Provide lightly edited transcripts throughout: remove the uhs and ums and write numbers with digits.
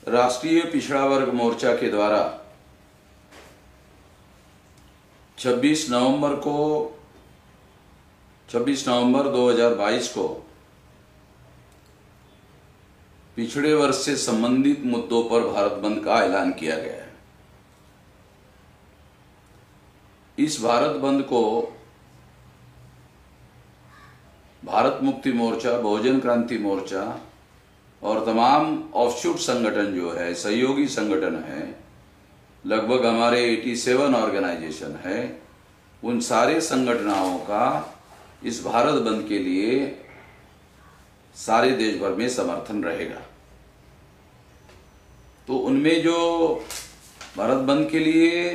राष्ट्रीय पिछड़ा वर्ग मोर्चा के द्वारा 26 नवंबर 2022 को पिछड़े वर्ग से संबंधित मुद्दों पर भारत बंद का ऐलान किया गया है। इस भारत बंद को भारत मुक्ति मोर्चा, बहुजन क्रांति मोर्चा और तमाम ऑफशूट संगठन जो है, सहयोगी संगठन है, लगभग हमारे 87 ऑर्गेनाइजेशन है, उन सारे संगठनों का इस भारत बंद के लिए सारे देश भर में समर्थन रहेगा। तो उनमें जो भारत बंद के लिए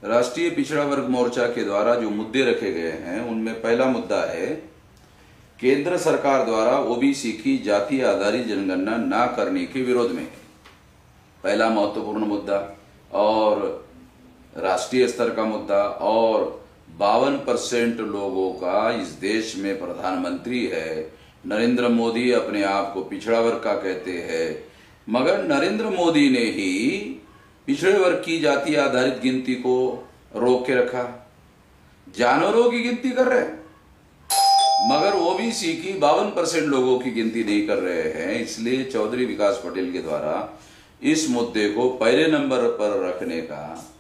राष्ट्रीय पिछड़ा वर्ग मोर्चा के द्वारा जो मुद्दे रखे गए हैं, उनमें पहला मुद्दा है केंद्र सरकार द्वारा ओबीसी की जाति आधारित जनगणना न करने के विरोध में, पहला महत्वपूर्ण मुद्दा। और राष्ट्रीय स्तर का मुद्दा, और 52% लोगों का इस देश में प्रधानमंत्री है। नरेंद्र मोदी अपने आप को पिछड़ा वर्ग का कहते हैं, मगर नरेंद्र मोदी ने ही पिछड़े वर्ग की जाति आधारित गिनती को रोक के रखा। जानवरों की गिनती कर रहे हैं, मगर ओबीसी की 52% लोगों की गिनती नहीं कर रहे हैं। इसलिए चौधरी विकास पटेल के द्वारा इस मुद्दे को पहले नंबर पर रखने का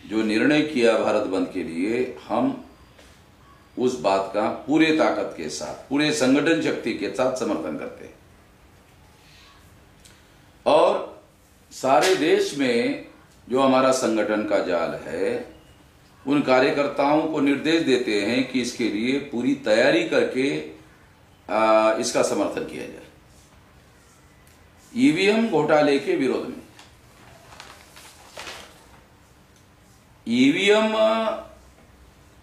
जो निर्णय किया भारत बंद के लिए, हम उस बात का पूरे ताकत के साथ, पूरे संगठन शक्ति के साथ समर्थन करते हैं। और सारे देश में जो हमारा संगठन का जाल है, उन कार्यकर्ताओं को निर्देश देते हैं कि इसके लिए पूरी तैयारी करके इसका समर्थन किया जाए। ईवीएम घोटाले के विरोध में, ईवीएम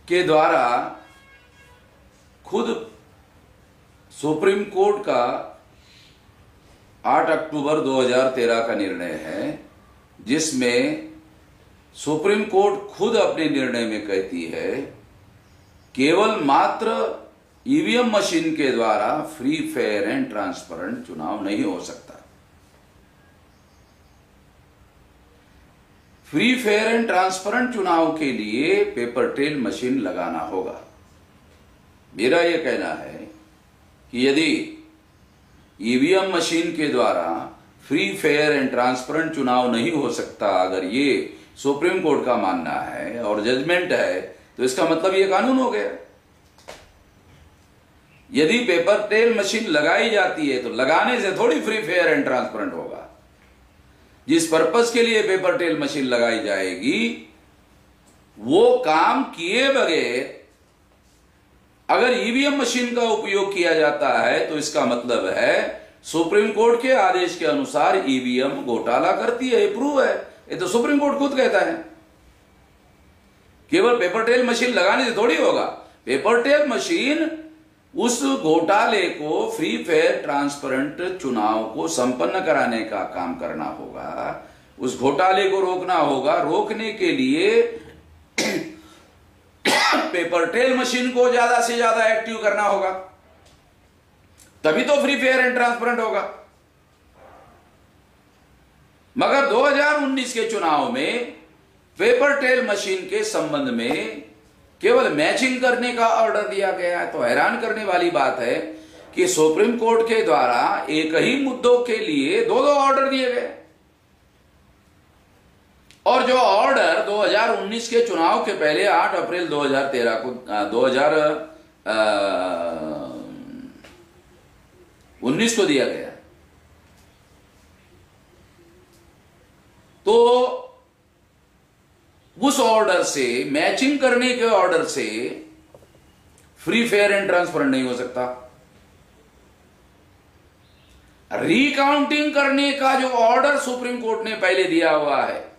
के द्वारा खुद सुप्रीम कोर्ट का 8 अक्टूबर 2013 का निर्णय है, जिसमें सुप्रीम कोर्ट खुद अपने निर्णय में कहती है केवल मात्र ईवीएम मशीन के द्वारा फ्री, फेयर एंड ट्रांसपेरेंट चुनाव नहीं हो सकता। फ्री, फेयर एंड ट्रांसपेरेंट चुनाव के लिए पेपर ट्रेल मशीन लगाना होगा। मेरा यह कहना है कि यदि ईवीएम मशीन के द्वारा फ्री, फेयर एंड ट्रांसपेरेंट चुनाव नहीं हो सकता, अगर ये सुप्रीम कोर्ट का मानना है और जजमेंट है, तो इसका मतलब ये कानून हो गया। यदि पेपर ट्रेल मशीन लगाई जाती है तो लगाने से थोड़ी फ्री, फेयर एंड ट्रांसपेरेंट होगा। जिस पर्पस के लिए पेपर ट्रेल मशीन लगाई जाएगी, वो काम किए बगैर अगर ईवीएम मशीन का उपयोग किया जाता है, तो इसका मतलब है सुप्रीम कोर्ट के आदेश के अनुसार ईवीएम घोटाला करती है। प्रूव है, ये तो सुप्रीम कोर्ट खुद कहता है। केवल पेपर ट्रेल मशीन लगाने से थोड़ी होगा। पेपर ट्रेल मशीन उस घोटाले को, फ्री, फेयर, ट्रांसपेरेंट चुनाव को संपन्न कराने का काम करना होगा, उस घोटाले को रोकना होगा। रोकने के लिए पेपर ट्रेल मशीन को ज्यादा से ज्यादा एक्टिव करना होगा, तभी तो फ्री, फेयर एंड ट्रांसपेरेंट होगा। मगर 2019 के चुनाव में पेपर ट्रेल मशीन के संबंध में केवल मैचिंग करने का ऑर्डर दिया गया है। तो हैरान करने वाली बात है कि सुप्रीम कोर्ट के द्वारा एक ही मुद्दों के लिए दो ऑर्डर दिए गए, और जो ऑर्डर 2019 के चुनाव के पहले 8 अप्रैल 2013 को 2019 को दिया गया, तो उस ऑर्डर से, मैचिंग करने के ऑर्डर से फ्री, फेयर एंड ट्रांसपेरेंट नहीं हो सकता। रिकाउंटिंग करने का जो ऑर्डर सुप्रीम कोर्ट ने पहले दिया हुआ है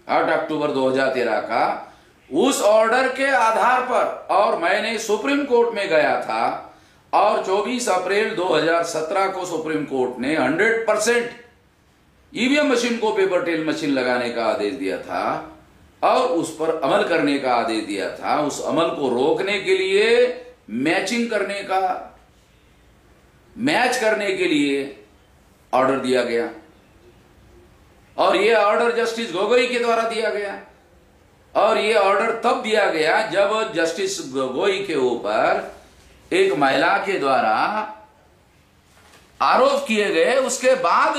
8 अक्टूबर 2013 का, उस ऑर्डर के आधार पर, और मैंने सुप्रीम कोर्ट में गया था, और 24 अप्रैल 2017 को सुप्रीम कोर्ट ने 100% ईवीएम मशीन को पेपर ट्रेल मशीन लगाने का आदेश दिया था, और उस पर अमल करने का आदेश दिया था। उस अमल को रोकने के लिए, मैचिंग करने का, मैच करने के लिए ऑर्डर दिया गया। और ये ऑर्डर जस्टिस गोगोई के द्वारा दिया गया, और ये ऑर्डर तब दिया गया जब जस्टिस गोगोई के ऊपर एक महिला के द्वारा आरोप किए गए। उसके बाद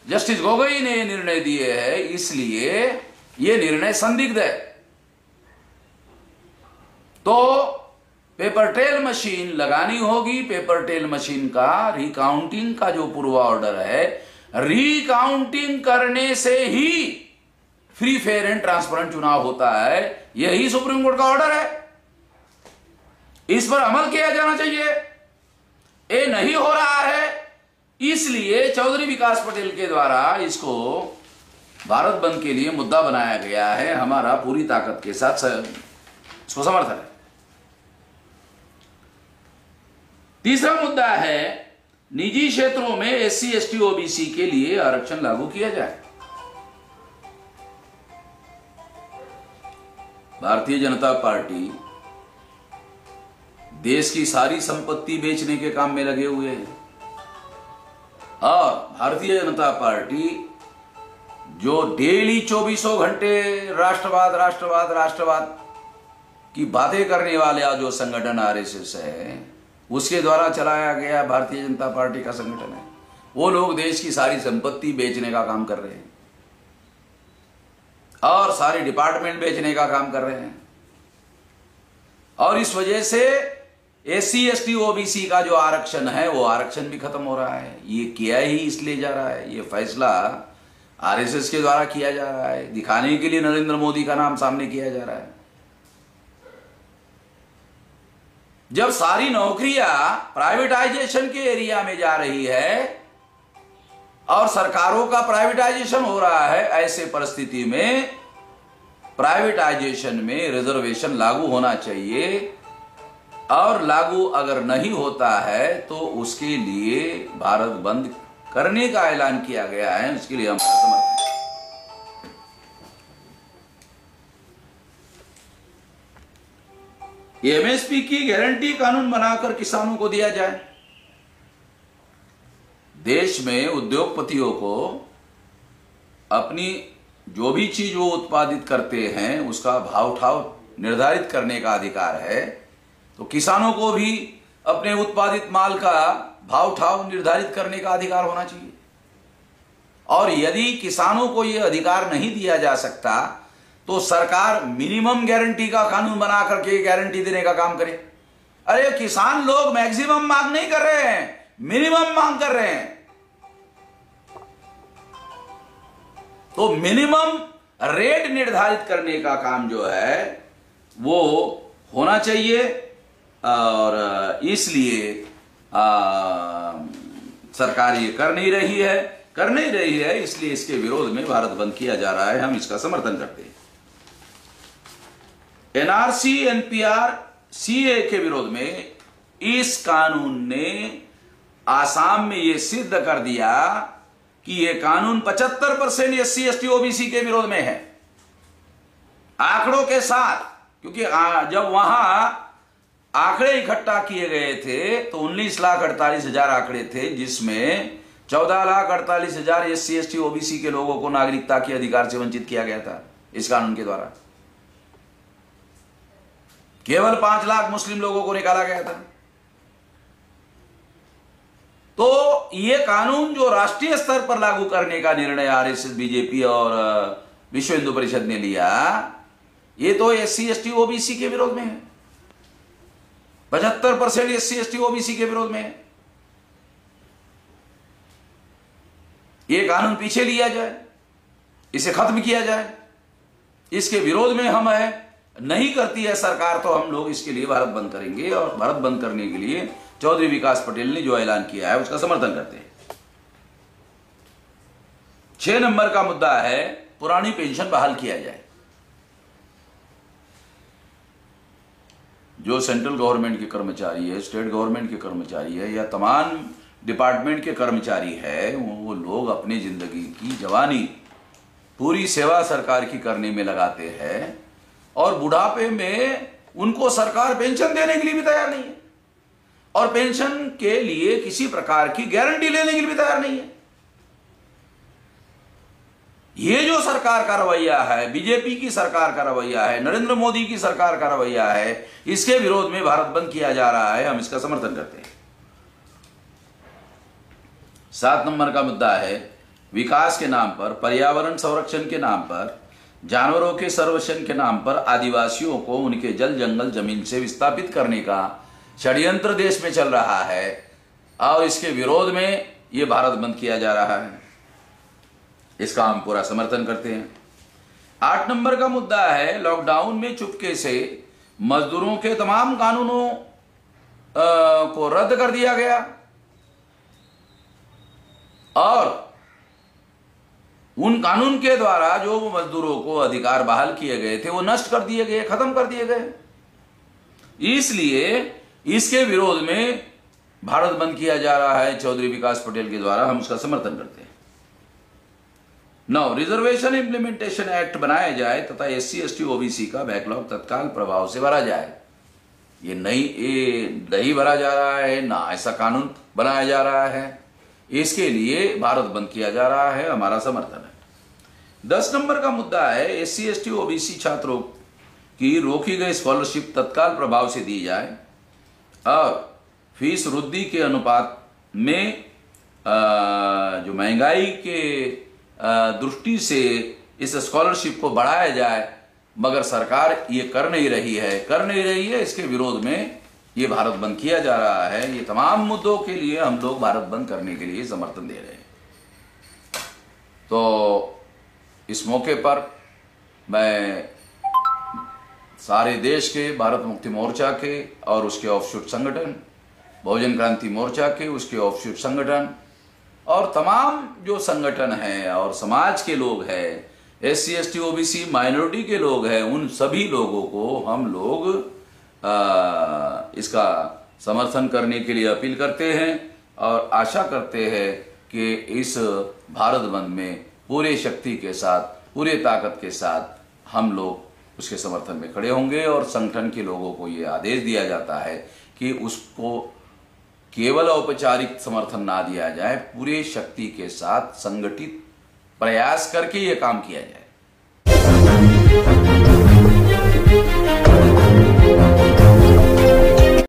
जस्टिस गोगोई ने निर्णय दिए हैं, इसलिए ये निर्णय संदिग्ध है। तो पेपर ट्रेल मशीन लगानी होगी। पेपर ट्रेल मशीन का रिकाउंटिंग का जो पूर्व ऑर्डर है, रिकाउंटिंग करने से ही फ्री फेयर एंड ट्रांसपेरेंट चुनाव होता है, यही सुप्रीम कोर्ट का ऑर्डर है। इस पर अमल किया जाना चाहिए, ये नहीं हो रहा है। इसलिए चौधरी विकास पटेल के द्वारा इसको भारत बंद के लिए मुद्दा बनाया गया है। हमारा पूरी ताकत के साथ इसको समर्थन है। तीसरा मुद्दा है, निजी क्षेत्रों में एससी एसटी ओबीसी के लिए आरक्षण लागू किया जाए। भारतीय जनता पार्टी देश की सारी संपत्ति बेचने के काम में लगे हुए हैं, और भारतीय जनता पार्टी जो डेली 24 घंटे राष्ट्रवाद राष्ट्रवाद राष्ट्रवाद की बातें करने वाले जो संगठन आरएसएस है, उसके द्वारा चलाया गया भारतीय जनता पार्टी का संगठन है। वो लोग देश की सारी संपत्ति बेचने का काम कर रहे हैं और सारे डिपार्टमेंट बेचने का काम कर रहे हैं, और इस वजह से एससी एसटी ओबीसी का जो आरक्षण है वो आरक्षण भी खत्म हो रहा है। ये किया ही इसलिए जा रहा है, ये फैसला आरएसएस के द्वारा किया जा रहा है, दिखाने के लिए नरेंद्र मोदी का नाम सामने किया जा रहा है। जब सारी नौकरियां प्राइवेटाइजेशन के एरिया में जा रही है और सरकारों का प्राइवेटाइजेशन हो रहा है, ऐसे परिस्थिति में प्राइवेटाइजेशन में रिजर्वेशन लागू होना चाहिए, और लागू अगर नहीं होता है तो उसके लिए भारत बंद करने का ऐलान किया गया है। उसके लिए हम समर्थन। एमएसपी की गारंटी कानून बनाकर किसानों को दिया जाए। देश में उद्योगपतियों को अपनी जो भी चीज वो उत्पादित करते हैं उसका भाव ठाव निर्धारित करने का अधिकार है, तो किसानों को भी अपने उत्पादित माल का भाव ठाव निर्धारित करने का अधिकार होना चाहिए। और यदि किसानों को यह अधिकार नहीं दिया जा सकता तो सरकार मिनिमम गारंटी का कानून बना करके गारंटी देने का काम करे। अरे किसान लोग मैक्सिमम मांग नहीं कर रहे हैं, मिनिमम मांग कर रहे हैं। तो मिनिमम रेट निर्धारित करने का काम जो है वो होना चाहिए, और इसलिए सरकार ये कर नहीं रही है, इसलिए इसके विरोध में भारत बंद किया जा रहा है। हम इसका समर्थन करते हैं। एनआरसी एनपीआर सीए के विरोध में इस कानून ने आसाम में यह सिद्ध कर दिया कि यह कानून 75% एससी एसटी ओबीसी के विरोध में है, आंकड़ों के साथ। क्योंकि जब वहां आंकड़े इकट्ठा किए गए थे तो 19,48,000 आंकड़े थे, जिसमें 14,48,000 एससी एसटी ओबीसी के लोगों को नागरिकता के अधिकार से वंचित किया गया था इस कानून के द्वारा। केवल 5 लाख मुस्लिम लोगों को निकाला गया था। तो यह कानून जो राष्ट्रीय स्तर पर लागू करने का निर्णय आरएसएस, बीजेपी और विश्व हिंदू परिषद ने लिया, ये तो एससी एसटी ओबीसी के विरोध में है। 75% एससी एसटी ओबीसी के विरोध में है। यह कानून पीछे लिया जाए, इसे खत्म किया जाए, इसके विरोध में हम है। नहीं करती है सरकार तो हम लोग इसके लिए भारत बंद करेंगे, और भारत बंद करने के लिए चौधरी विकास पटेल ने जो ऐलान किया है उसका समर्थन करते हैं। 6 नंबर का मुद्दा है, पुरानी पेंशन बहाल किया जाए। जो सेंट्रल गवर्नमेंट के कर्मचारी है, स्टेट गवर्नमेंट के कर्मचारी है, या तमाम डिपार्टमेंट के कर्मचारी है, वो लोग अपनी जिंदगी की जवानी पूरी सेवा सरकार की करने में लगाते हैं, और बुढ़ापे में उनको सरकार पेंशन देने के लिए भी तैयार नहीं है, और पेंशन के लिए किसी प्रकार की गारंटी लेने के लिए भी तैयार नहीं है। ये जो सरकार का रवैया है, बीजेपी की सरकार का रवैया है, नरेंद्र मोदी की सरकार का रवैया है, इसके विरोध में भारत बंद किया जा रहा है। हम इसका समर्थन करते हैं। 7 नंबर का मुद्दा है विकास के नाम पर, पर्यावरण संरक्षण के नाम पर, जानवरों के संरक्षण के नाम पर आदिवासियों को उनके जल जंगल जमीन से विस्थापित करने का षड्यंत्र देश में चल रहा है और इसके विरोध में यह भारत बंद किया जा रहा है। इसका हम पूरा समर्थन करते हैं। 8 नंबर का मुद्दा है लॉकडाउन में चुपके से मजदूरों के तमाम कानूनों को रद्द कर दिया गया और उन कानून के द्वारा जो मजदूरों को अधिकार बहाल किए गए थे वो नष्ट कर दिए गए, खत्म कर दिए गए। इसलिए इसके विरोध में भारत बंद किया जा रहा है चौधरी विकास पटेल के द्वारा। हम उसका समर्थन करते हैं। 9 रिजर्वेशन इंप्लीमेंटेशन एक्ट बनाया जाए तथा SC ST OBC का बैकलॉग तत्काल प्रभाव से भरा जाए। ये नहीं भरा जा रहा है, ना ऐसा कानून बनाया जा रहा है। इसके लिए भारत बंद किया जा रहा है। हमारा समर्थन है। 10 नंबर का मुद्दा है SC ST OBC छात्रों की रोकी गई स्कॉलरशिप तत्काल प्रभाव से दी जाए और फीस वृद्धि के अनुपात में जो महंगाई के दृष्टि से इस स्कॉलरशिप को बढ़ाया जाए, मगर सरकार ये कर नहीं रही है। इसके विरोध में ये भारत बंद किया जा रहा है। ये तमाम मुद्दों के लिए हम लोग भारत बंद करने के लिए समर्थन दे रहे हैं। तो इस मौके पर मैं सारे देश के भारत मुक्ति मोर्चा के और उसके ऑफशूट संगठन, बहुजन क्रांति मोर्चा के उसके ऑफशूट संगठन और तमाम जो संगठन हैं और समाज के लोग हैं, SC ST OBC माइनॉरिटी के लोग हैं, उन सभी लोगों को हम लोग इसका समर्थन करने के लिए अपील करते हैं और आशा करते हैं कि इस भारत बंद में पूरे शक्ति के साथ, पूरे ताकत के साथ हम लोग उसके समर्थन में खड़े होंगे। और संगठन के लोगों को ये आदेश दिया जाता है कि उसको केवल औपचारिक समर्थन ना दिया जाए, पूरे शक्ति के साथ संगठित प्रयास करके ये काम किया जाए।